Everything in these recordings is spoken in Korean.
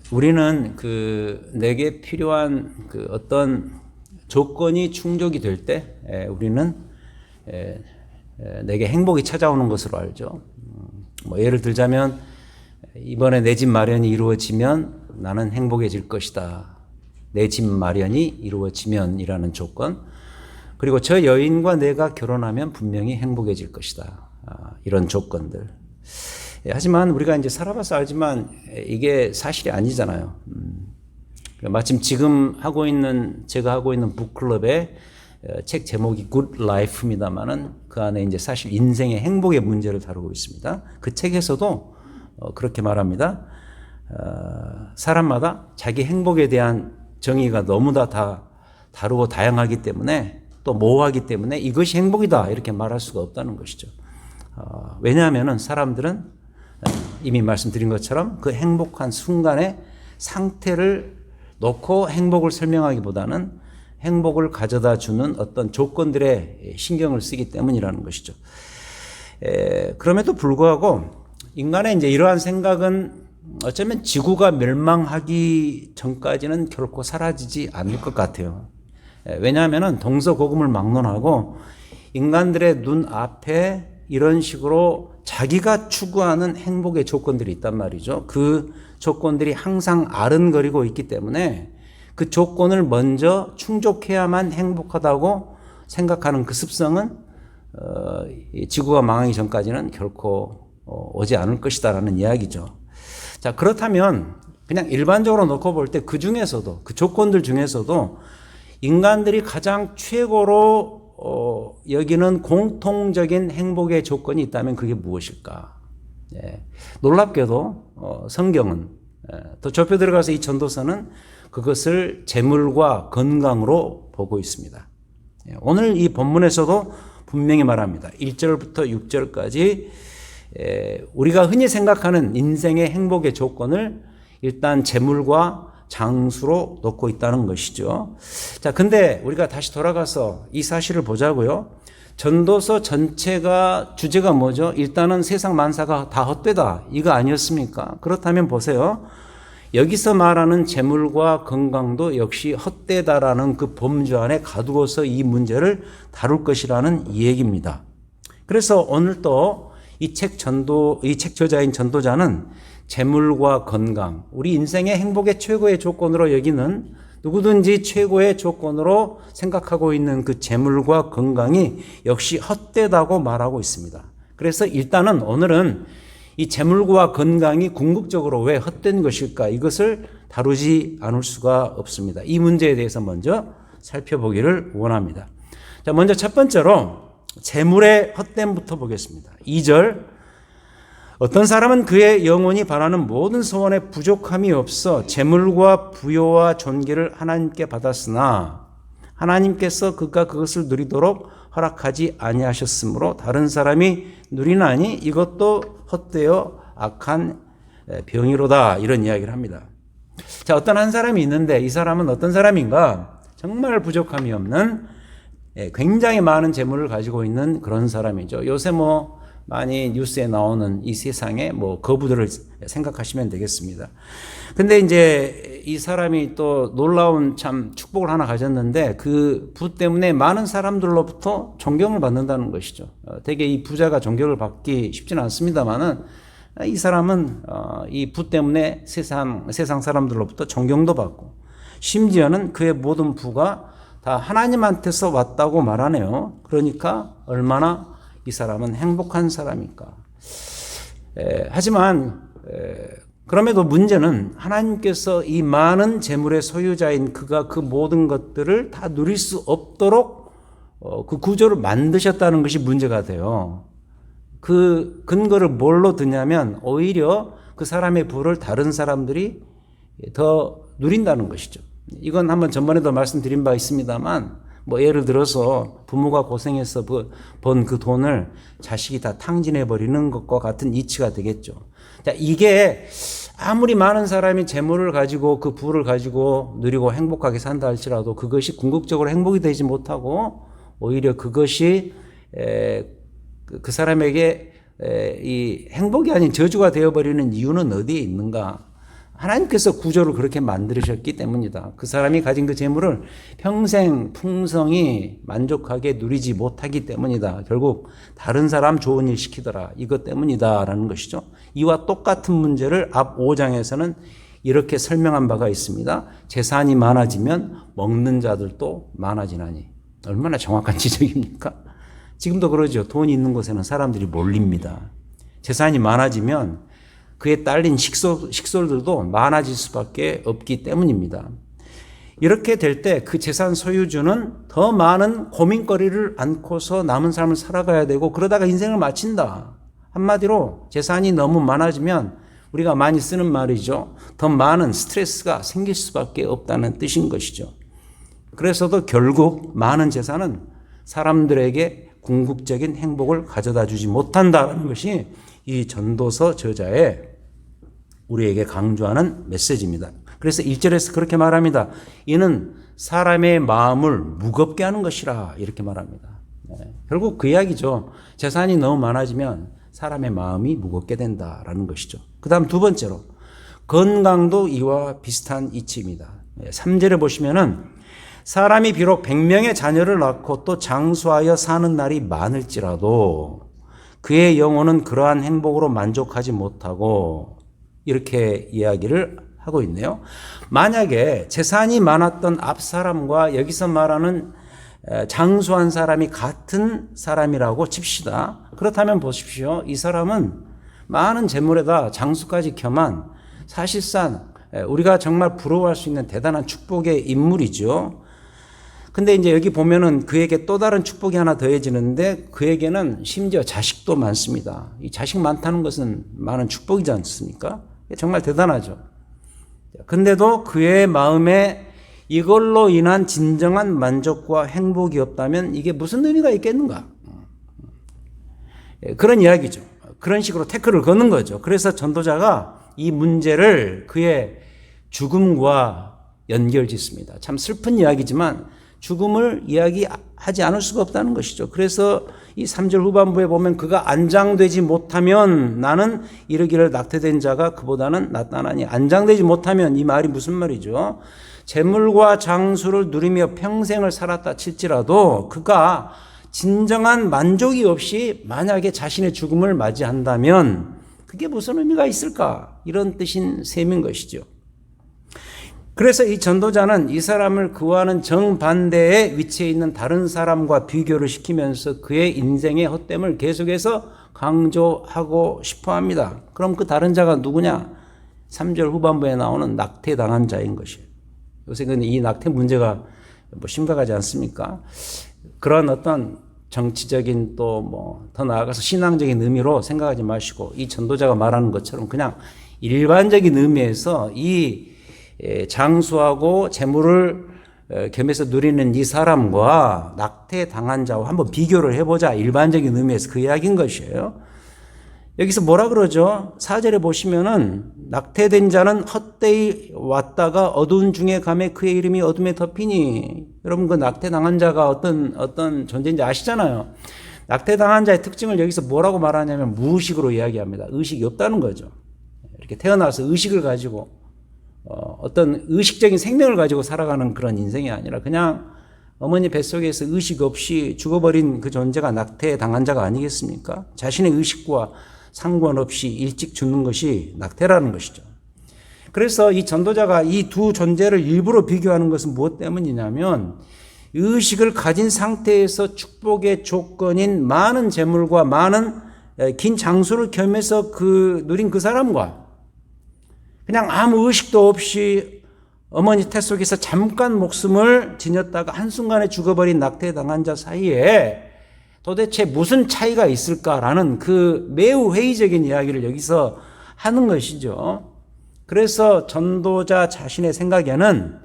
우리는 내게 필요한 어떤 조건이 충족이 될 때 우리는 내게 행복이 찾아오는 것으로 알죠. 뭐 예를 들자면 이번에 내 집 마련이 이루어지면 나는 행복해질 것이다. 내 집 마련이 이루어지면이라는 조건. 그리고 저 여인과 내가 결혼하면 분명히 행복해질 것이다. 이런 조건들. 하지만 우리가 이제 살아봐서 알지만 이게 사실이 아니잖아요. 마침 지금 제가 하고 있는 북클럽의 책 제목이 Good Life입니다만은 그 안에 이제 사실 인생의 행복의 문제를 다루고 있습니다. 그 책에서도 그렇게 말합니다. 사람마다 자기 행복에 대한 정의가 너무 다 다르고 다양하기 때문에 또 모호하기 때문에 이것이 행복이다 이렇게 말할 수가 없다는 것이죠. 왜냐하면 사람들은 이미 말씀드린 것처럼 그 행복한 순간의 상태를 놓고 행복을 설명하기보다는 행복을 가져다 주는 어떤 조건들에 신경을 쓰기 때문이라는 것이죠. 그럼에도 불구하고 인간의 이제 이러한 생각은 어쩌면 지구가 멸망하기 전까지는 결코 사라지지 않을 것 같아요. 왜냐하면 동서고금을 막론하고 인간들의 눈앞에 이런 식으로 자기가 추구하는 행복의 조건들이 있단 말이죠. 그 조건들이 항상 아른거리고 있기 때문에 그 조건을 먼저 충족해야만 행복하다고 생각하는 그 습성은 지구가 망하기 전까지는 결코 오지 않을 것이다라는 이야기죠. 자, 그렇다면 그냥 일반적으로 놓고 볼 때 그 중에서도 그 조건들 중에서도 인간들이 가장 최고로 여기는 공통적인 행복의 조건이 있다면 그게 무엇일까? 놀랍게도 성경은 더 좁혀 들어가서 이 전도서는 그것을 재물과 건강으로 보고 있습니다. 오늘 이 본문에서도 분명히 말합니다. 1절부터 6절까지 우리가 흔히 생각하는 인생의 행복의 조건을 일단 재물과 장수로 놓고 있다는 것이죠. 자, 근데 우리가 다시 돌아가서 이 사실을 보자고요. 전도서 전체가 주제가 뭐죠? 일단은 세상 만사가 다 헛되다. 이거 아니었습니까? 그렇다면 보세요. 여기서 말하는 재물과 건강도 역시 헛되다라는 그 범주 안에 가두어서 이 문제를 다룰 것이라는 얘기입니다. 그래서 오늘 또 이 책 저자인 전도자는 재물과 건강, 우리 인생의 행복의 최고의 조건으로 여기는 누구든지 최고의 조건으로 생각하고 있는 그 재물과 건강이 역시 헛되다고 말하고 있습니다. 그래서 일단은 오늘은 이 재물과 건강이 궁극적으로 왜 헛된 것일까? 이것을 다루지 않을 수가 없습니다. 이 문제에 대해서 먼저 살펴보기를 원합니다. 자, 먼저 첫 번째로 재물의 헛됨부터 보겠습니다. 2절. 어떤 사람은 그의 영혼이 바라는 모든 소원에 부족함이 없어 재물과 부요와 존귀를 하나님께 받았으나 하나님께서 그가 그것을 누리도록 허락하지 아니하셨으므로 다른 사람이 누리나니 이것도 헛되어 악한 병이로다. 이런 이야기를 합니다. 자, 어떤 한 사람이 있는데 이 사람은 어떤 사람인가? 정말 부족함이 없는 굉장히 많은 재물을 가지고 있는 그런 사람이죠. 요새 많이 뉴스에 나오는 이 세상의 거부들을 생각하시면 되겠습니다. 근데 이제 이 사람이 또 놀라운 참 축복을 하나 가졌는데 그 부 때문에 많은 사람들로부터 존경을 받는다는 것이죠. 되게 이 부자가 존경을 받기 쉽지는 않습니다만은 이 사람은 이 부 때문에 세상 사람들로부터 존경도 받고 심지어는 그의 모든 부가 다 하나님한테서 왔다고 말하네요. 그러니까 얼마나 이 사람은 행복한 사람일까. 하지만 그럼에도 문제는 하나님께서 이 많은 재물의 소유자인 그가 그 모든 것들을 다 누릴 수 없도록 그 구조를 만드셨다는 것이 문제가 돼요. 그 근거를 뭘로 드냐면 오히려 그 사람의 부를 다른 사람들이 더 누린다는 것이죠. 이건 한번 전번에도 말씀드린 바 있습니다만 예를 들어서 부모가 고생해서 번 그 돈을 자식이 다 탕진해버리는 것과 같은 이치가 되겠죠. 자, 이게 아무리 많은 사람이 재물을 가지고 그 부를 가지고 누리고 행복하게 산다 할지라도 그것이 궁극적으로 행복이 되지 못하고 오히려 그것이 그 사람에게 이 행복이 아닌 저주가 되어버리는 이유는 어디에 있는가? 하나님께서 구조를 그렇게 만드셨기 때문이다. 그 사람이 가진 그 재물을 평생 풍성히 만족하게 누리지 못하기 때문이다. 결국 다른 사람 좋은 일 시키더라. 이것 때문이다라는 것이죠. 이와 똑같은 문제를 앞 5장에서는 이렇게 설명한 바가 있습니다. 재산이 많아지면 먹는 자들도 많아지나니. 얼마나 정확한 지적입니까? 지금도 그러죠. 돈이 있는 곳에는 사람들이 몰립니다. 재산이 많아지면 그에 딸린 식솔들도 많아질 수밖에 없기 때문입니다. 이렇게 될 때 그 재산 소유주는 더 많은 고민거리를 안고서 남은 삶을 살아가야 되고 그러다가 인생을 마친다. 한마디로 재산이 너무 많아지면 우리가 많이 쓰는 말이죠. 더 많은 스트레스가 생길 수밖에 없다는 뜻인 것이죠. 그래서도 결국 많은 재산은 사람들에게 궁극적인 행복을 가져다 주지 못한다는 것이 이 전도서 저자의 우리에게 강조하는 메시지입니다. 그래서 1절에서 그렇게 말합니다. 이는 사람의 마음을 무겁게 하는 것이라 이렇게 말합니다. 결국 그 이야기죠. 재산이 너무 많아지면 사람의 마음이 무겁게 된다라는 것이죠. 그 다음 두 번째로 건강도 이와 비슷한 이치입니다. 3절에 보시면은 사람이 비록 100명의 자녀를 낳고 또 장수하여 사는 날이 많을지라도 그의 영혼은 그러한 행복으로 만족하지 못하고 이렇게 이야기를 하고 있네요. 만약에 재산이 많았던 앞 사람과 여기서 말하는 장수한 사람이 같은 사람이라고 칩시다. 그렇다면 보십시오. 이 사람은 많은 재물에다 장수까지 겸한 사실상 우리가 정말 부러워할 수 있는 대단한 축복의 인물이죠. 근데 이제 여기 보면은 그에게 또 다른 축복이 하나 더해지는데 그에게는 심지어 자식도 많습니다. 이 자식 많다는 것은 많은 축복이지 않습니까? 정말 대단하죠. 근데도 그의 마음에 이걸로 인한 진정한 만족과 행복이 없다면 이게 무슨 의미가 있겠는가? 그런 이야기죠. 그런 식으로 태클을 거는 거죠. 그래서 전도자가 이 문제를 그의 죽음과 연결짓습니다. 참 슬픈 이야기지만 죽음을 이야기하지 않을 수가 없다는 것이죠. 그래서 이 3절 후반부에 보면 그가 안장되지 못하면 나는 이르기를 낙태된 자가 그보다는 낫다나니. 안장되지 못하면 이 말이 무슨 말이죠? 재물과 장수를 누리며 평생을 살았다 칠지라도 그가 진정한 만족이 없이 만약에 자신의 죽음을 맞이한다면 그게 무슨 의미가 있을까? 이런 뜻인 셈인 것이죠. 그래서 이 전도자는 이 사람을 그와는 정반대의 위치에 있는 다른 사람과 비교를 시키면서 그의 인생의 헛됨을 계속해서 강조하고 싶어 합니다. 그럼 그 다른 자가 누구냐? 3절 후반부에 나오는 낙태당한 자인 것이에요. 요새 근데 이 낙태 문제가 뭐 심각하지 않습니까? 그런 어떤 정치적인 또 더 나아가서 신앙적인 의미로 생각하지 마시고 이 전도자가 말하는 것처럼 그냥 일반적인 의미에서 이 장수하고 재물을 겸해서 누리는 이 사람과 낙태당한 자와 한번 비교를 해보자. 일반적인 의미에서 그 이야기인 것이에요. 여기서 뭐라 그러죠? 4절에 보시면은 낙태된 자는 헛되이 왔다가 어두운 중에 감에 그의 이름이 어둠에 덮이니. 여러분 그 낙태당한 자가 어떤 존재인지 아시잖아요. 낙태당한 자의 특징을 여기서 뭐라고 말하냐면 무의식으로 이야기합니다. 의식이 없다는 거죠. 이렇게 태어나서 의식을 가지고 어떤 의식적인 생명을 가지고 살아가는 그런 인생이 아니라 그냥 어머니 뱃속에서 의식 없이 죽어버린 그 존재가 낙태당한 자가 아니겠습니까? 자신의 의식과 상관없이 일찍 죽는 것이 낙태라는 것이죠. 그래서 이 전도자가 이 두 존재를 일부러 비교하는 것은 무엇 때문이냐면 의식을 가진 상태에서 축복의 조건인 많은 재물과 많은 긴 장수를 겸해서 누린 그 사람과 그냥 아무 의식도 없이 어머니 태 속에서 잠깐 목숨을 지녔다가 한순간에 죽어버린 낙태당한 자 사이에 도대체 무슨 차이가 있을까라는 그 매우 회의적인 이야기를 여기서 하는 것이죠. 그래서 전도자 자신의 생각에는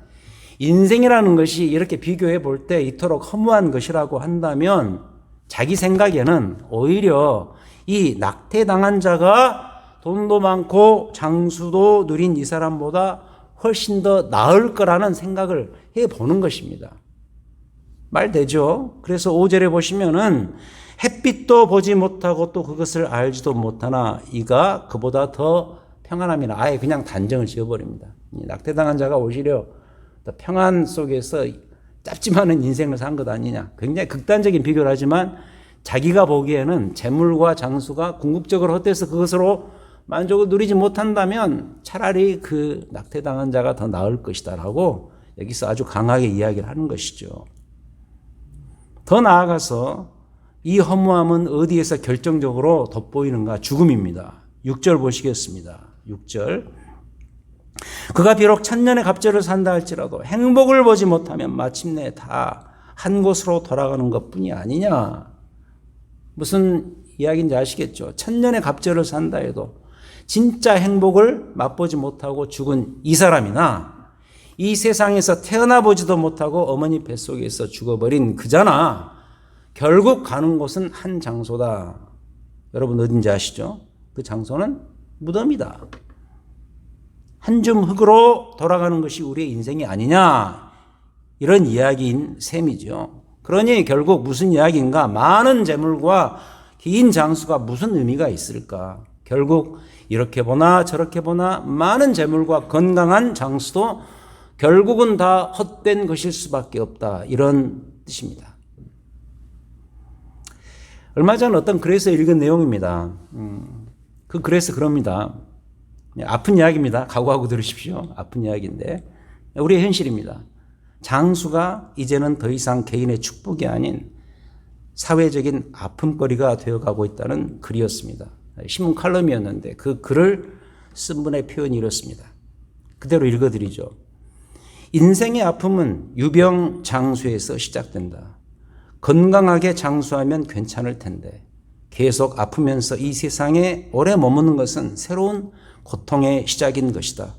인생이라는 것이 이렇게 비교해 볼 때 이토록 허무한 것이라고 한다면 자기 생각에는 오히려 이 낙태당한 자가 돈도 많고 장수도 누린 이 사람보다 훨씬 더 나을 거라는 생각을 해보는 것입니다. 말 되죠? 그래서 5절에 보시면은 햇빛도 보지 못하고 또 그것을 알지도 못하나 이가 그보다 더 평안함이나 아예 그냥 단정을 지어버립니다. 이 낙태당한 자가 오히려 더 평안 속에서 짧지만은 인생을 산 것 아니냐. 굉장히 극단적인 비교를 하지만 자기가 보기에는 재물과 장수가 궁극적으로 헛돼서 그것으로 만족을 누리지 못한다면 차라리 그 낙태당한 자가 더 나을 것이다라고 여기서 아주 강하게 이야기를 하는 것이죠. 더 나아가서 이 허무함은 어디에서 결정적으로 돋보이는가? 죽음입니다. 6절 보시겠습니다. 6절. 그가 비록 천년의 갑절을 산다 할지라도 행복을 보지 못하면 마침내 다 한 곳으로 돌아가는 것뿐이 아니냐. 무슨 이야기인지 아시겠죠? 천년의 갑절을 산다 해도 진짜 행복을 맛보지 못하고 죽은 이 사람이나 이 세상에서 태어나 보지도 못하고 어머니 뱃속에서 죽어버린 그자나 결국 가는 곳은 한 장소다. 여러분 어딘지 아시죠? 그 장소는 무덤이다. 한 줌 흙으로 돌아가는 것이 우리의 인생이 아니냐. 이런 이야기인 셈이죠. 그러니 결국 무슨 이야기인가? 많은 재물과 긴 장수가 무슨 의미가 있을까? 결국 이렇게 보나 저렇게 보나 많은 재물과 건강한 장수도 결국은 다 헛된 것일 수밖에 없다. 이런 뜻입니다. 얼마 전 어떤 글에서 읽은 내용입니다. 그 글에서 그럽니다. 아픈 이야기입니다. 각오하고 들으십시오. 아픈 이야기인데 우리의 현실입니다. 장수가 이제는 더 이상 개인의 축복이 아닌 사회적인 아픔거리가 되어가고 있다는 글이었습니다. 신문 칼럼이었는데 그 글을 쓴 분의 표현이 이렇습니다. 그대로 읽어드리죠. 인생의 아픔은 유병장수에서 시작된다. 건강하게 장수하면 괜찮을 텐데 계속 아프면서 이 세상에 오래 머무는 것은 새로운 고통의 시작인 것이다.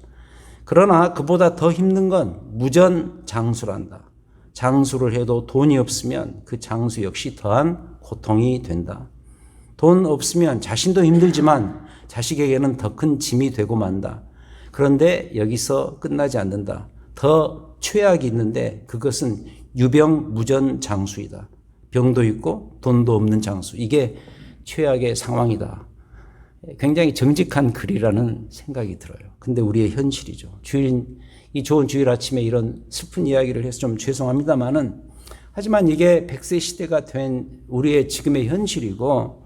그러나 그보다 더 힘든 건 무전장수란다. 장수를 해도 돈이 없으면 그 장수 역시 더한 고통이 된다. 돈 없으면 자신도 힘들지만 자식에게는 더 큰 짐이 되고 만다. 그런데 여기서 끝나지 않는다. 더 최악이 있는데 그것은 유병무전장수이다. 병도 있고 돈도 없는 장수. 이게 최악의 상황이다. 굉장히 정직한 글이라는 생각이 들어요. 근데 우리의 현실이죠. 이 좋은 주일 아침에 이런 슬픈 이야기를 해서 좀 죄송합니다만은 하지만 이게 100세 시대가 된 우리의 지금의 현실이고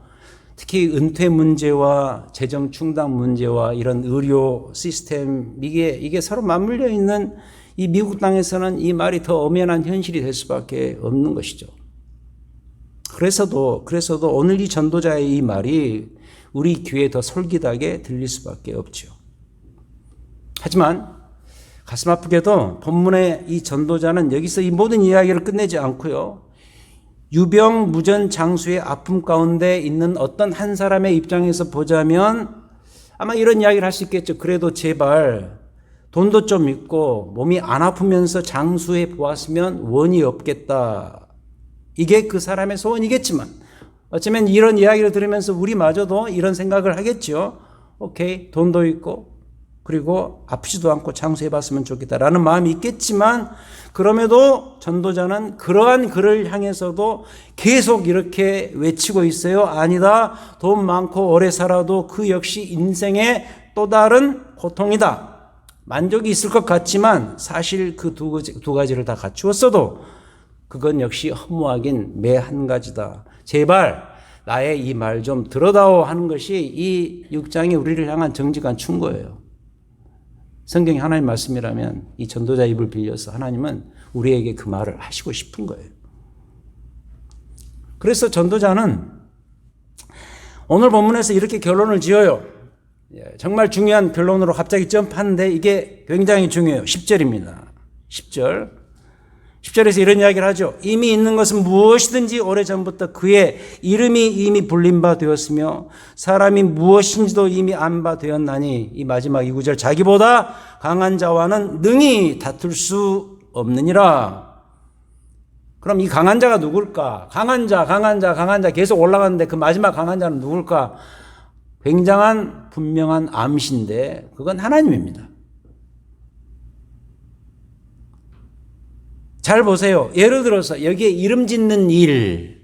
특히 은퇴 문제와 재정 충당 문제와 이런 의료 시스템 이게 서로 맞물려 있는 이 미국 땅에서는 이 말이 더 엄연한 현실이 될 수밖에 없는 것이죠. 그래서도 오늘 이 전도자의 이 말이 우리 귀에 더 솔깃하게 들릴 수밖에 없죠. 하지만 가슴 아프게도 본문의 이 전도자는 여기서 이 모든 이야기를 끝내지 않고요. 유병무전장수의 아픔 가운데 있는 어떤 한 사람의 입장에서 보자면 아마 이런 이야기를 할 수 있겠죠. 그래도 제발 돈도 좀 있고 몸이 안 아프면서 장수해 보았으면 원이 없겠다. 이게 그 사람의 소원이겠지만 어쩌면 이런 이야기를 들으면서 우리마저도 이런 생각을 하겠죠. 오케이, 돈도 있고 그리고 아프지도 않고 장수해봤으면 좋겠다라는 마음이 있겠지만 그럼에도 전도자는 그러한 그를 향해서도 계속 이렇게 외치고 있어요. 아니다. 돈 많고 오래 살아도 그 역시 인생의 또 다른 고통이다. 만족이 있을 것 같지만 사실 그 두 가지를 다 갖추었어도 그건 역시 허무하긴 매 한 가지다. 제발 나의 이 말 좀 들어다오 하는 것이 이 6장이 우리를 향한 정직한 충고예요. 성경이 하나님 말씀이라면 이 전도자 입을 빌려서 하나님은 우리에게 그 말을 하시고 싶은 거예요. 그래서 전도자는 오늘 본문에서 이렇게 결론을 지어요. 정말 중요한 결론으로 갑자기 점프하는데 이게 굉장히 중요해요. 10절입니다. 10절에서 이런 이야기를 하죠. 이미 있는 것은 무엇이든지 오래전부터 그의 이름이 이미 불린 바 되었으며 사람이 무엇인지도 이미 안 바 되었나니 이 마지막 이 구절 자기보다 강한 자와는 능히 다툴 수 없느니라. 그럼 이 강한 자가 누굴까? 강한 자 계속 올라가는데 그 마지막 강한 자는 누굴까? 굉장한 분명한 암시인데 그건 하나님입니다. 잘 보세요. 예를 들어서 여기에 이름 짓는 일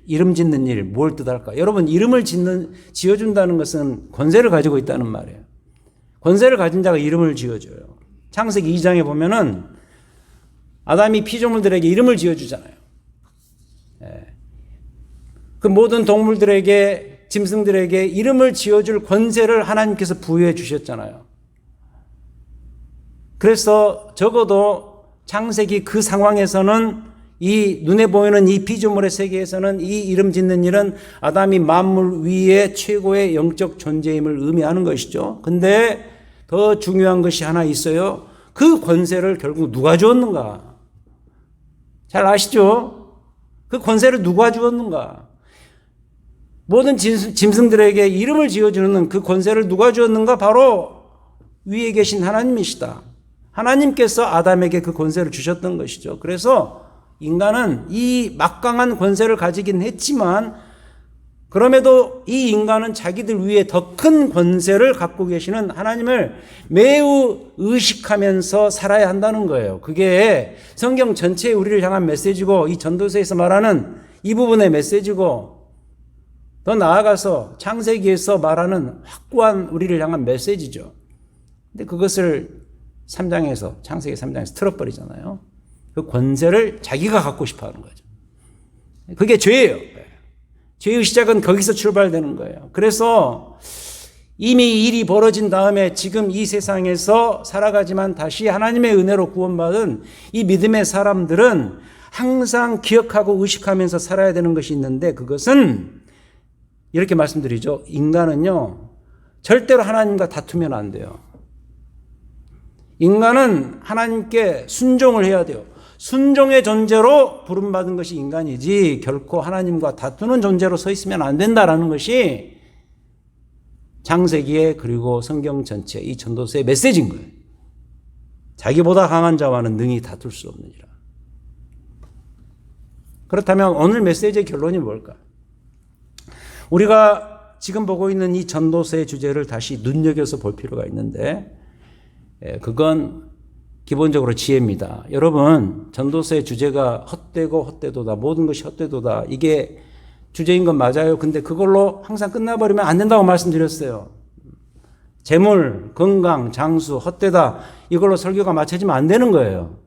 뭘 뜻할까? 여러분 이름을 지어준다는 것은 권세를 가지고 있다는 말이에요. 권세를 가진 자가 이름을 지어줘요. 창세기 2장에 보면은 아담이 피조물들에게 이름을 지어주잖아요. 그 모든 동물들에게, 짐승들에게 이름을 지어줄 권세를 하나님께서 부여해 주셨잖아요. 그래서 적어도 창세기 그 상황에서는 이 눈에 보이는 이 피조물의 세계에서는 이 이름 짓는 일은 아담이 만물 위에 최고의 영적 존재임을 의미하는 것이죠. 근데 더 중요한 것이 하나 있어요. 그 권세를 결국 누가 주었는가? 잘 아시죠? 그 권세를 누가 주었는가? 모든 짐승들에게 이름을 지어주는 그 권세를 누가 주었는가? 바로 위에 계신 하나님이시다. 하나님께서 아담에게 그 권세를 주셨던 것이죠. 그래서 인간은 이 막강한 권세를 가지긴 했지만 그럼에도 이 인간은 자기들 위에 더 큰 권세를 갖고 계시는 하나님을 매우 의식하면서 살아야 한다는 거예요. 그게 성경 전체에 우리를 향한 메시지고 이 전도서에서 말하는 이 부분의 메시지고 더 나아가서 창세기에서 말하는 확고한 우리를 향한 메시지죠. 근데 그것을 3장에서 창세기 3장에서 틀어버리잖아요. 그 권세를 자기가 갖고 싶어 하는 거죠. 그게 죄예요. 죄의 시작은 거기서 출발되는 거예요. 그래서 이미 일이 벌어진 다음에 지금 이 세상에서 살아가지만 다시 하나님의 은혜로 구원받은 이 믿음의 사람들은 항상 기억하고 의식하면서 살아야 되는 것이 있는데 그것은 이렇게 말씀드리죠. 인간은요, 절대로 하나님과 다투면 안 돼요. 인간은 하나님께 순종을 해야 돼요. 순종의 존재로 부름받은 것이 인간이지 결코 하나님과 다투는 존재로 서 있으면 안 된다라는 것이 창세기에 그리고 성경 전체 이 전도서의 메시지인 거예요. 자기보다 강한 자와는 능히 다툴 수 없느니라. 그렇다면 오늘 메시지의 결론이 뭘까? 우리가 지금 보고 있는 이 전도서의 주제를 다시 눈여겨서 볼 필요가 있는데 그건 기본적으로 지혜입니다. 여러분, 전도서의 주제가 헛되고 헛되도다. 모든 것이 헛되도다. 이게 주제인 건 맞아요. 근데 그걸로 항상 끝나버리면 안 된다고 말씀드렸어요. 재물, 건강, 장수, 헛되다. 이걸로 설교가 맞춰지면 안 되는 거예요.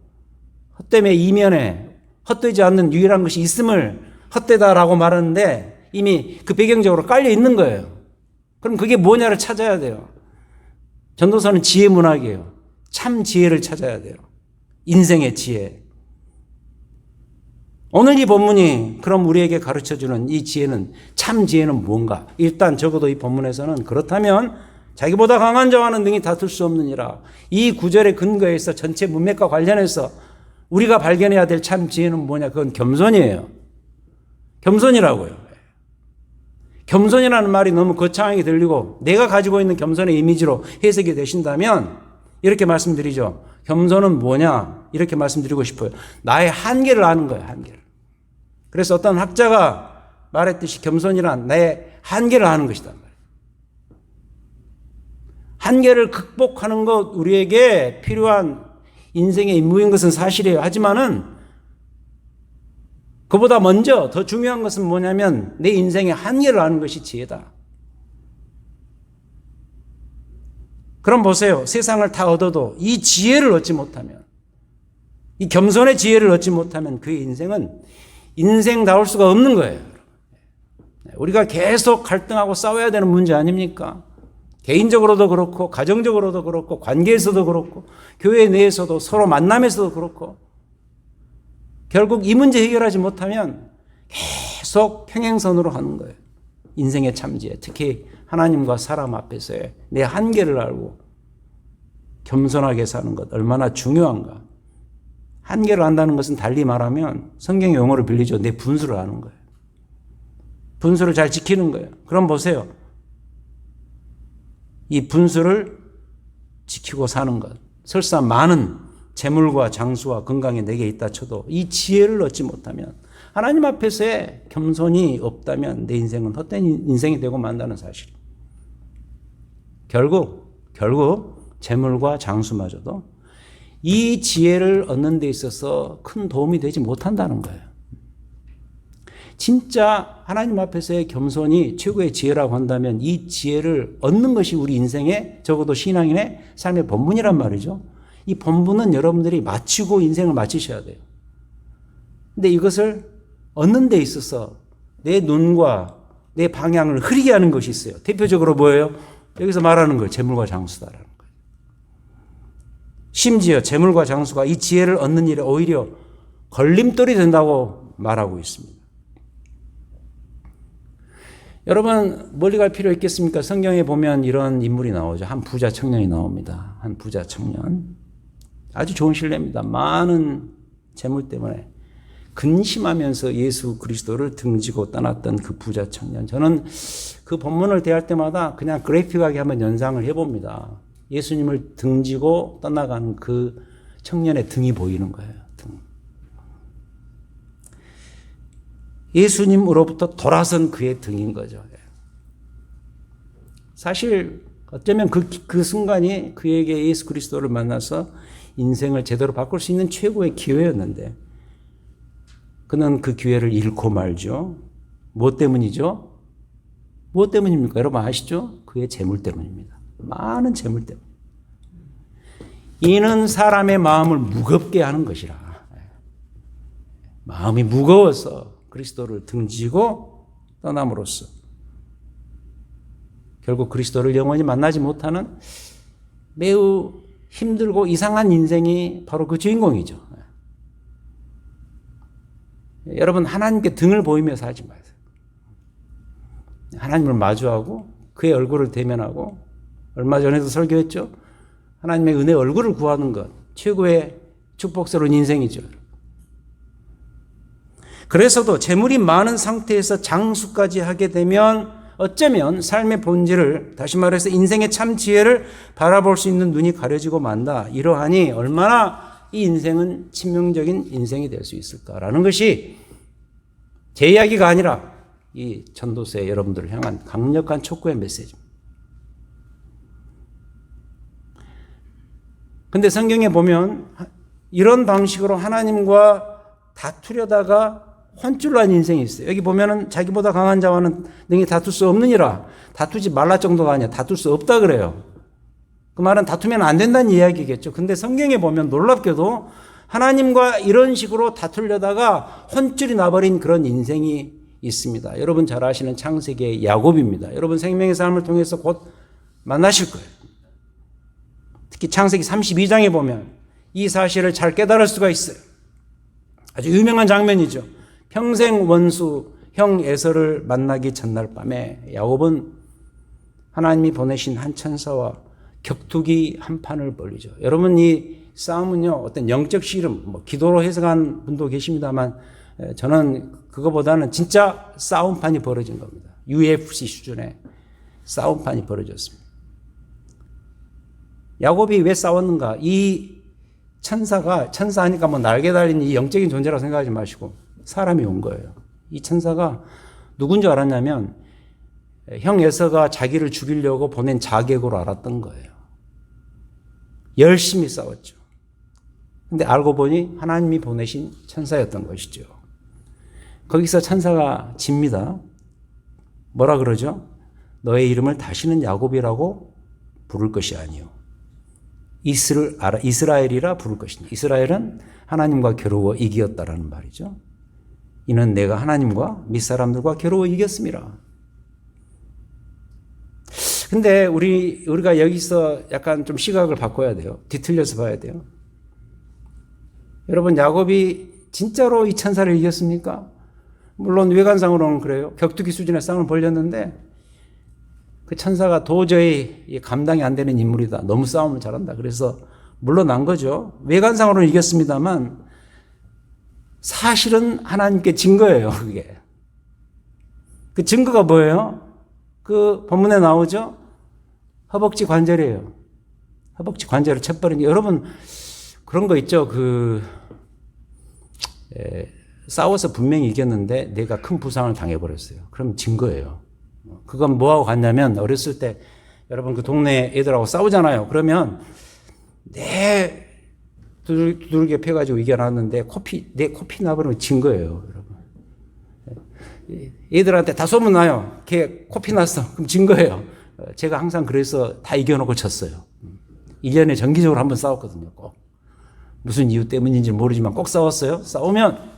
헛됨의 이면에 헛되지 않는 유일한 것이 있음을 헛되다라고 말하는데 이미 그 배경적으로 깔려 있는 거예요. 그럼 그게 뭐냐를 찾아야 돼요. 전도서는 지혜 문학이에요. 참 지혜를 찾아야 돼요. 인생의 지혜. 오늘 이 본문이 그럼 우리에게 가르쳐주는 이 지혜는 참 지혜는 뭔가? 일단 적어도 이 본문에서는 그렇다면 자기보다 강한 자와는 능히 다툴 수 없느니라. 이 구절의 근거에서 전체 문맥과 관련해서 우리가 발견해야 될 참 지혜는 뭐냐? 그건 겸손이에요. 겸손이라고요. 겸손이라는 말이 너무 거창하게 들리고 내가 가지고 있는 겸손의 이미지로 해석이 되신다면 이렇게 말씀드리죠. 겸손은 뭐냐? 이렇게 말씀드리고 싶어요. 나의 한계를 아는 거예요. 한계를. 그래서 어떤 학자가 말했듯이 겸손이란 나의 한계를 아는 것이다. 한계를 극복하는 것 우리에게 필요한 인생의 임무인 것은 사실이에요. 하지만은 그보다 먼저 더 중요한 것은 뭐냐면 내 인생의 한계를 아는 것이 지혜다. 그럼 보세요. 세상을 다 얻어도 이 지혜를 얻지 못하면, 이 겸손의 지혜를 얻지 못하면 그의 인생은 인생다울 수가 없는 거예요. 우리가 계속 갈등하고 싸워야 되는 문제 아닙니까? 개인적으로도 그렇고 가정적으로도 그렇고 관계에서도 그렇고 교회 내에서도 서로 만남에서도 그렇고 결국 이 문제 해결하지 못하면 계속 평행선으로 하는 거예요. 인생의 참지혜, 특히 하나님과 사람 앞에서의 내 한계를 알고 겸손하게 사는 것 얼마나 중요한가. 한계를 안다는 것은 달리 말하면 성경의 용어를 빌리죠. 내 분수를 아는 거예요. 분수를 잘 지키는 거예요. 그럼 보세요. 이 분수를 지키고 사는 것. 설사 많은 재물과 장수와 건강이 내게 있다 쳐도 이 지혜를 얻지 못하면 하나님 앞에서의 겸손이 없다면 내 인생은 헛된 인생이 되고 만다는 사실. 결국 재물과 장수마저도 이 지혜를 얻는 데 있어서 큰 도움이 되지 못한다는 거예요. 진짜 하나님 앞에서의 겸손이 최고의 지혜라고 한다면 이 지혜를 얻는 것이 우리 인생의 적어도 신앙인의 삶의 본분이란 말이죠. 이 본분은 여러분들이 마치고 인생을 마치셔야 돼요. 근데 이것을 얻는 데 있어서 내 눈과 내 방향을 흐리게 하는 것이 있어요. 대표적으로 뭐예요? 여기서 말하는 거예요. 재물과 장수다라는 거예요. 심지어 재물과 장수가 이 지혜를 얻는 일에 오히려 걸림돌이 된다고 말하고 있습니다. 여러분 멀리 갈 필요 있겠습니까? 성경에 보면 이런 인물이 나오죠. 한 부자 청년이 나옵니다. 한 부자 청년. 아주 좋은 신뢰입니다. 많은 재물 때문에 근심하면서 예수 그리스도를 등지고 떠났던 그 부자 청년. 저는 그 본문을 대할 때마다 그냥 그래픽하게 한번 연상을 해봅니다. 예수님을 등지고 떠나가는 그 청년의 등이 보이는 거예요. 등. 예수님으로부터 돌아선 그의 등인 거죠. 사실 어쩌면 그 순간이 그에게 예수 그리스도를 만나서 인생을 제대로 바꿀 수 있는 최고의 기회였는데 그는 그 기회를 잃고 말죠. 무엇 때문이죠? 무엇 때문입니까? 여러분 아시죠? 그의 재물 때문입니다. 많은 재물 때문. 이는 사람의 마음을 무겁게 하는 것이라. 마음이 무거워서 그리스도를 등지고 떠남으로써 결국 그리스도를 영원히 만나지 못하는 매우 힘들고 이상한 인생이 바로 그 주인공이죠. 여러분 하나님께 등을 보이며 살지 마세요. 하나님을 마주하고 그의 얼굴을 대면하고 얼마 전에도 설교했죠. 하나님의 은혜 얼굴을 구하는 것 최고의 축복스러운 인생이죠. 그래서도 재물이 많은 상태에서 장수까지 하게 되면 어쩌면 삶의 본질을 다시 말해서 인생의 참 지혜를 바라볼 수 있는 눈이 가려지고 만다. 이러하니 얼마나 이 인생은 치명적인 인생이 될 수 있을까라는 것이 제 이야기가 아니라 이 전도서의 여러분들을 향한 강력한 촉구의 메시지입니다. 근데 성경에 보면 이런 방식으로 하나님과 다투려다가 혼쭐난 인생이 있어요. 여기 보면은 자기보다 강한 자와는 능히 다툴 수 없느니라. 다투지 말라 정도가 아니야. 다툴 수 없다 그래요. 그 말은 다투면 안 된다는 이야기겠죠. 근데 성경에 보면 놀랍게도 하나님과 이런 식으로 다투려다가 혼쭐이 나버린 그런 인생이 있습니다. 여러분 잘 아시는 창세기의 야곱입니다. 여러분 생명의 삶을 통해서 곧 만나실 거예요. 특히 창세기 32장에 보면 이 사실을 잘 깨달을 수가 있어요. 아주 유명한 장면이죠. 평생 원수 형 에서를 만나기 전날 밤에 야곱은 하나님이 보내신 한 천사와 격투기 한 판을 벌이죠. 여러분 이 싸움은요 어떤 영적 씨름, 기도로 해석한 분도 계십니다만 저는 그거보다는 진짜 싸움판이 벌어진 겁니다. UFC 수준의 싸움판이 벌어졌습니다. 야곱이 왜 싸웠는가? 이 천사하니까 날개 달린 이 영적인 존재라고 생각하지 마시고 사람이 온 거예요. 이 천사가 누군지 알았냐면 형 에서가 자기를 죽이려고 보낸 자객으로 알았던 거예요. 열심히 싸웠죠. 근데 알고 보니 하나님이 보내신 천사였던 것이죠. 거기서 천사가 집니다. 뭐라 그러죠? 너의 이름을 다시는 야곱이라고 부를 것이 아니요. 이스라엘이라 부를 것이다. 이스라엘은 하나님과 겨루어 이기었다라는 말이죠. 이는 내가 하나님과 밑사람들과 겨루어 이겼습니다. 근데 우리가 여기서 약간 좀 시각을 바꿔야 돼요. 뒤틀려서 봐야 돼요. 여러분 야곱이 진짜로 이 천사를 이겼습니까? 물론 외관상으로는 그래요. 격투기 수준의 싸움을 벌였는데 그 천사가 도저히 감당이 안 되는 인물이다. 너무 싸움을 잘한다. 그래서 물러난 거죠. 외관상으로는 이겼습니다만 사실은 하나님께 진 거예요. 그게. 그 증거가 뭐예요? 그 본문에 나오죠. 허벅지 관절이에요. 허벅지 관절을 쳐버린. 여러분 그런 거 있죠. 싸워서 분명히 이겼는데 내가 큰 부상을 당해버렸어요. 그럼 진 거예요. 그건 뭐하고 같냐면 어렸을 때 여러분 그 동네 애들하고 싸우잖아요. 그러면 두들겨 펴가지고 이겨놨는데 내 코피 나버리면 진 거예요. 여러분. 애들한테 다 소문나요. 걔 코피 났어. 그럼 진 거예요. 제가 항상 그래서 다 이겨놓고 졌어요. 1년에 정기적으로 한번 싸웠거든요. 꼭. 무슨 이유 때문인지 모르지만 꼭 싸웠어요. 싸우면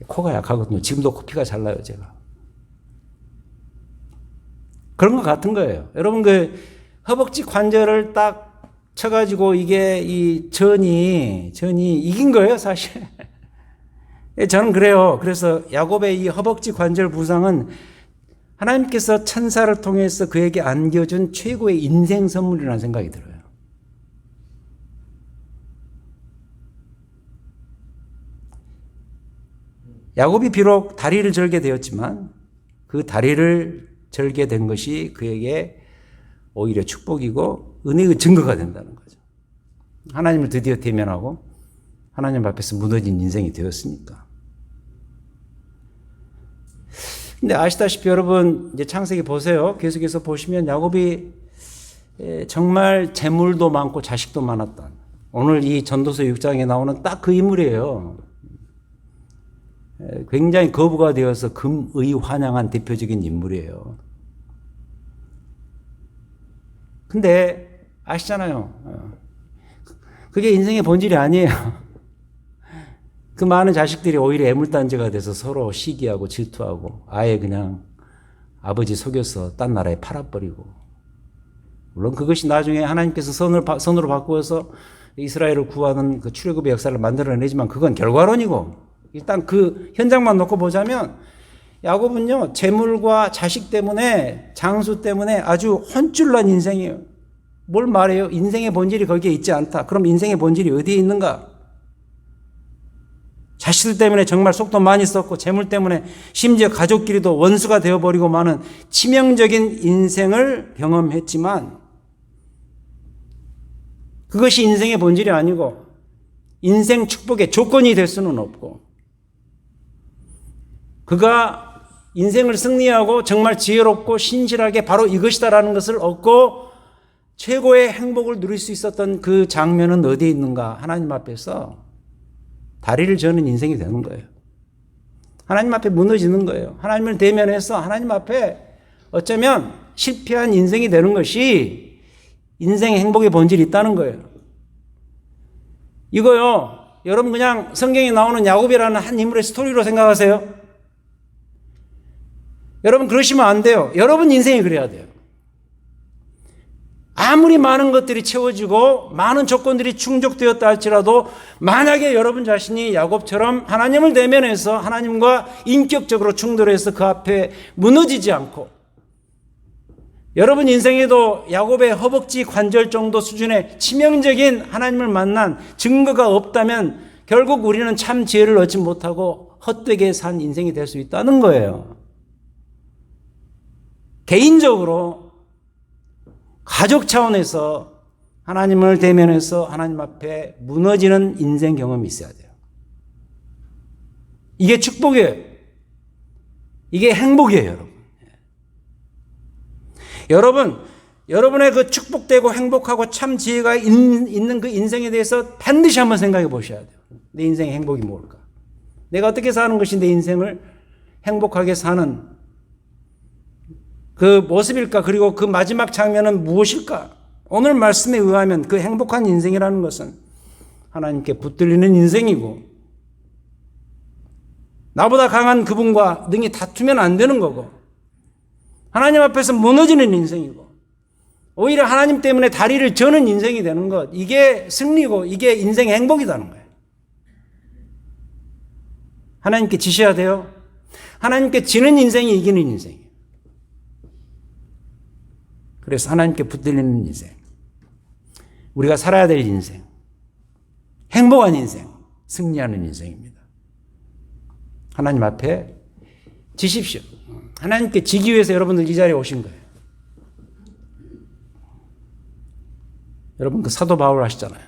코가 약하거든요. 지금도 코피가 잘 나요, 제가. 그런 것 같은 거예요. 여러분, 그 허벅지 관절을 딱 쳐가지고 이게 이 전이 이긴 거예요, 사실. 저는 그래요. 그래서 야곱의 이 허벅지 관절 부상은 하나님께서 천사를 통해서 그에게 안겨준 최고의 인생 선물이라는 생각이 들어요. 야곱이 비록 다리를 절게 되었지만 그 다리를 절게 된 것이 그에게 오히려 축복이고 은혜의 증거가 된다는 거죠. 하나님을 드디어 대면하고 하나님 앞에서 무너진 인생이 되었으니까. 근데 아시다시피 여러분 이제 창세기 보세요. 계속해서 보시면 야곱이 정말 재물도 많고 자식도 많았다. 오늘 이 전도서 6장에 나오는 딱 그 인물이에요. 굉장히 거부가 되어서 금의 환영한 대표적인 인물이에요. 근데 아시잖아요. 그게 인생의 본질이 아니에요. 그 많은 자식들이 오히려 애물단지가 돼서 서로 시기하고 질투하고 아예 그냥 아버지 속여서 딴 나라에 팔아버리고, 물론 그것이 나중에 하나님께서 선으로 바꾸어서 이스라엘을 구하는 그 출애굽의 역사를 만들어내지만 그건 결과론이고, 일단 그 현장만 놓고 보자면 야곱은요 재물과 자식 때문에 장수 때문에 아주 혼쭐난 인생이에요. 뭘 말해요? 인생의 본질이 거기에 있지 않다. 그럼 인생의 본질이 어디에 있는가? 자식들 때문에 정말 속도 많이 썼고 재물 때문에 심지어 가족끼리도 원수가 되어버리고 많은 치명적인 인생을 경험했지만 그것이 인생의 본질이 아니고 인생 축복의 조건이 될 수는 없고, 그가 인생을 승리하고 정말 지혜롭고 신실하게 바로 이것이다라는 것을 얻고 최고의 행복을 누릴 수 있었던 그 장면은 어디에 있는가? 하나님 앞에서 다리를 저는 인생이 되는 거예요. 하나님 앞에 무너지는 거예요. 하나님을 대면해서 하나님 앞에 어쩌면 실패한 인생이 되는 것이 인생의 행복의 본질이 있다는 거예요. 이거요, 여러분 그냥 성경에 나오는 야곱이라는 한 인물의 스토리로 생각하세요. 여러분 그러시면 안 돼요. 여러분 인생이 그래야 돼요. 아무리 많은 것들이 채워지고 많은 조건들이 충족되었다 할지라도 만약에 여러분 자신이 야곱처럼 하나님을 대면해서 하나님과 인격적으로 충돌해서 그 앞에 무너지지 않고, 여러분 인생에도 야곱의 허벅지 관절 정도 수준의 치명적인 하나님을 만난 증거가 없다면 결국 우리는 참 지혜를 얻지 못하고 헛되게 산 인생이 될 수 있다는 거예요. 개인적으로 가족 차원에서 하나님을 대면해서 하나님 앞에 무너지는 인생 경험이 있어야 돼요. 이게 축복이에요. 이게 행복이에요, 여러분. 여러분, 여러분의 그 축복되고 행복하고 참 지혜가 있는 그 인생에 대해서 반드시 한번 생각해 보셔야 돼요. 내 인생의 행복이 뭘까? 내가 어떻게 사는 것이 내 인생을 행복하게 사는 그 모습일까? 그리고 그 마지막 장면은 무엇일까? 오늘 말씀에 의하면 그 행복한 인생이라는 것은 하나님께 붙들리는 인생이고, 나보다 강한 그분과 능히 다투면 안 되는 거고, 하나님 앞에서 무너지는 인생이고, 오히려 하나님 때문에 다리를 저는 인생이 되는 것, 이게 승리고 이게 인생의 행복이라는 거예요. 하나님께 지셔야 돼요. 하나님께 지는 인생이 이기는 인생이에요. 그래서 하나님께 붙들리는 인생, 우리가 살아야 될 인생, 행복한 인생, 승리하는 인생입니다. 하나님 앞에 지십시오. 하나님께 지기 위해서 여러분들 이 자리에 오신 거예요. 여러분 그 사도 바울 하시잖아요.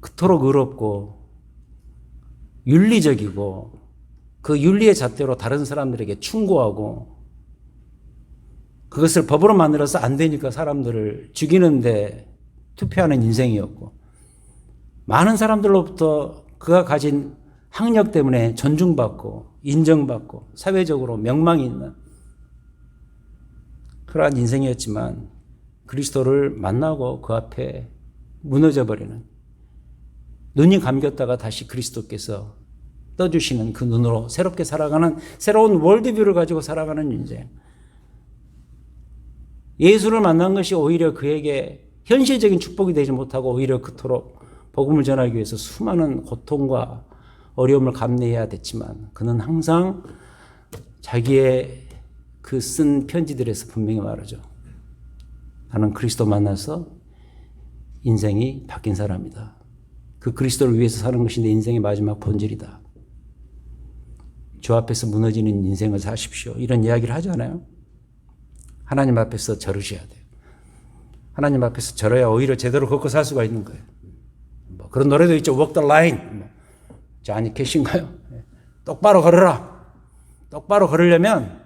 그토록 의롭고 윤리적이고 그 윤리의 잣대로 다른 사람들에게 충고하고 그것을 법으로 만들어서 안 되니까 사람들을 죽이는데 투표하는 인생이었고, 많은 사람들로부터 그가 가진 학력 때문에 존중받고 인정받고 사회적으로 명망이 있는 그러한 인생이었지만 그리스도를 만나고 그 앞에 무너져버리는, 눈이 감겼다가 다시 그리스도께서 떠주시는 그 눈으로 새롭게 살아가는, 새로운 월드뷰를 가지고 살아가는 인생. 예수를 만난 것이 오히려 그에게 현실적인 축복이 되지 못하고 오히려 그토록 복음을 전하기 위해서 수많은 고통과 어려움을 감내해야 됐지만 그는 항상 자기의 그 쓴 편지들에서 분명히 말하죠. 나는 그리스도 만나서 인생이 바뀐 사람이다. 그 그리스도를 위해서 사는 것이 내 인생의 마지막 본질이다. 주 앞에서 무너지는 인생을 사십시오. 이런 이야기를 하잖아요. 하나님 앞에서 절으셔야 돼요. 하나님 앞에서 절어야 오히려 제대로 걷고 살 수가 있는 거예요. 뭐 그런 노래도 있죠. Walk the line. 저 안에 계신가요? 똑바로 걸어라. 똑바로 걸으려면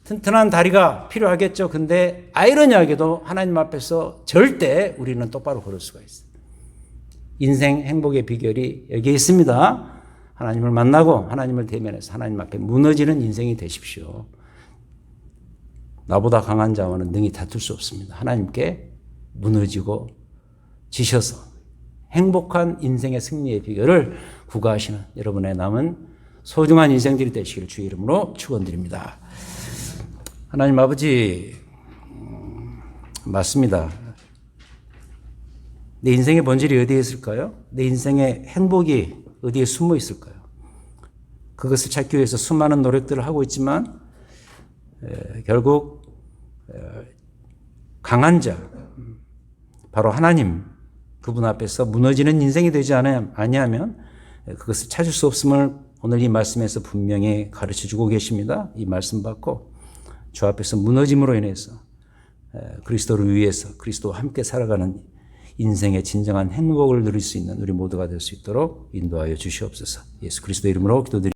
튼튼한 다리가 필요하겠죠. 근데 아이러니하게도 하나님 앞에서 절대 우리는 똑바로 걸을 수가 있어요. 인생 행복의 비결이 여기에 있습니다. 하나님을 만나고 하나님을 대면해서 하나님 앞에 무너지는 인생이 되십시오. 나보다 강한 자와는 능히 다툴 수 없습니다. 하나님께 무너지고 지셔서 행복한 인생의 승리의 비결을 구가하시는 여러분의 남은 소중한 인생들이 되시기를 주의 이름으로 축원드립니다. 하나님 아버지, 맞습니다. 내 인생의 본질이 어디에 있을까요? 내 인생의 행복이 어디에 숨어 있을까요? 그것을 찾기 위해서 수많은 노력들을 하고 있지만 결국 강한 자, 바로 하나님, 그분 앞에서 무너지는 인생이 되지 아니하면 그것을 찾을 수 없음을 오늘 이 말씀에서 분명히 가르쳐주고 계십니다. 이 말씀 받고 주 앞에서 무너짐으로 인해서 그리스도를 위해서 그리스도와 함께 살아가는 인생의 진정한 행복을 누릴 수 있는 우리 모두가 될 수 있도록 인도하여 주시옵소서. 예수 그리스도 이름으로 기도드립니다.